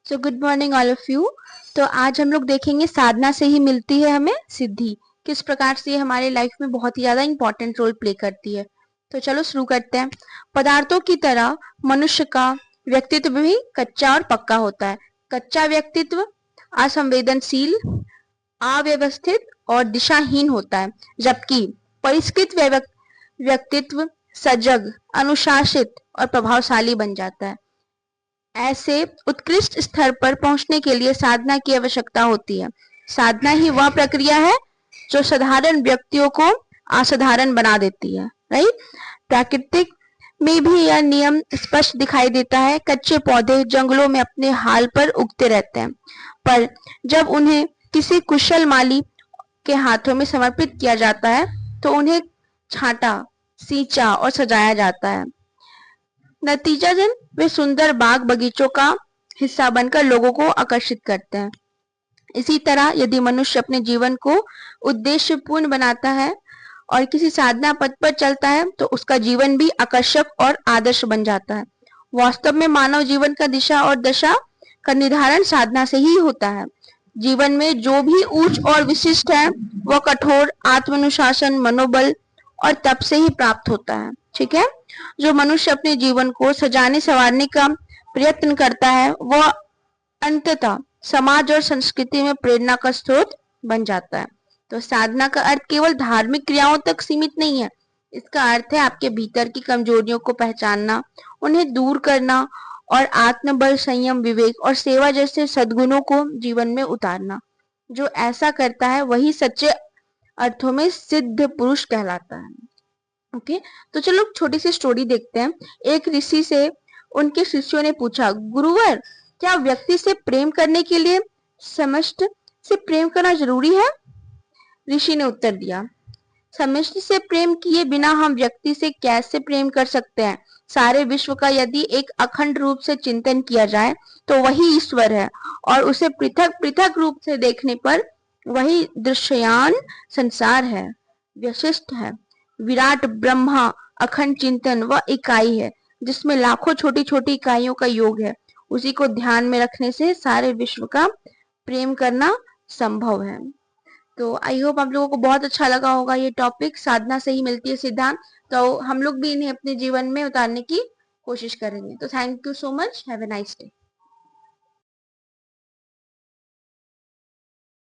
So good morning all of you. तो आज हम लोग देखेंगे साधना से ही मिलती है हमें सिद्धि, किस प्रकार से ये हमारे लाइफ में बहुत ही ज्यादा इंपॉर्टेंट रोल प्ले करती है। तो चलो शुरू करते हैं। पदार्थों की तरह मनुष्य का व्यक्तित्व भी कच्चा और पक्का होता है। कच्चा व्यक्तित्व असंवेदनशील, अव्यवस्थित और दिशाहीन होता है, जबकि परिष्कृत व्यक्तित्व सजग, अनुशासित और प्रभावशाली बन जाता है। ऐसे उत्कृष्ट स्तर पर पहुंचने के लिए साधना की आवश्यकता होती है। साधना ही वह प्रक्रिया है जो साधारण व्यक्तियों को असाधारण बना देती है। राइट। प्राकृतिक में भी यह नियम स्पष्ट दिखाई देता है। कच्चे पौधे जंगलों में अपने हाल पर उगते रहते हैं, पर जब उन्हें किसी कुशल माली के हाथों में समर्पित किया जाता है तो उन्हें छांटा, सींचा और सजाया जाता है। नतीजतन वे सुंदर बाग बगीचों का हिस्सा बनकर लोगों को आकर्षित करते हैं। इसी तरह यदि मनुष्य अपने जीवन को उद्देश्यपूर्ण बनाता है और किसी साधना पथ पर चलता है तो उसका जीवन भी आकर्षक और आदर्श बन जाता है। वास्तव में मानव जीवन का दिशा और दशा का निर्धारण साधना से ही होता है। जीवन में जो भी उच्च और विशिष्ट है वह कठोर आत्मानुशासन, मनोबल और तप से ही प्राप्त होता है। ठीक है। जो मनुष्य अपने जीवन को सजाने संवारने का प्रयत्न करता है वह अंततः समाज और संस्कृति में प्रेरणा का स्रोत बन जाता है। तो साधना का अर्थ केवल धार्मिक क्रियाओं तक सीमित नहीं है। इसका अर्थ है आपके भीतर की कमजोरियों को पहचानना, उन्हें दूर करना और आत्मबल, संयम, विवेक और सेवा जैसे सद्गुणों को जीवन में उतारना। जो ऐसा करता है वही सच्चे अर्थों में सिद्ध पुरुष कहलाता है। ओके। तो चलो छोटी सी स्टोरी देखते हैं। एक ऋषि से उनके शिष्यों ने पूछा, गुरुवर, क्या व्यक्ति से प्रेम करने के लिए समष्टि से प्रेम करना जरूरी है? ऋषि ने उत्तर दिया, समष्टि से प्रेम किए बिना हम व्यक्ति से कैसे प्रेम कर सकते हैं? सारे विश्व का यदि एक अखंड रूप से चिंतन किया जाए तो वही ईश्वर है, और उसे पृथक पृथक रूप से देखने पर वही दृश्यमान संसार है, विशिष्ट है। विराट ब्रह्मा अखंड चिंतन व इकाई है, जिसमें लाखों छोटी छोटी इकाइयों का योग है। उसी को ध्यान में रखने से सारे विश्व का प्रेम करना संभव है। तो आई होप आप लोगों को बहुत अच्छा लगा होगा ये टॉपिक। साधना से ही मिलती है सिद्धांत। तो हम लोग भी इन्हें अपने जीवन में उतारने की कोशिश करेंगे। तो thank you so much. Have a nice day.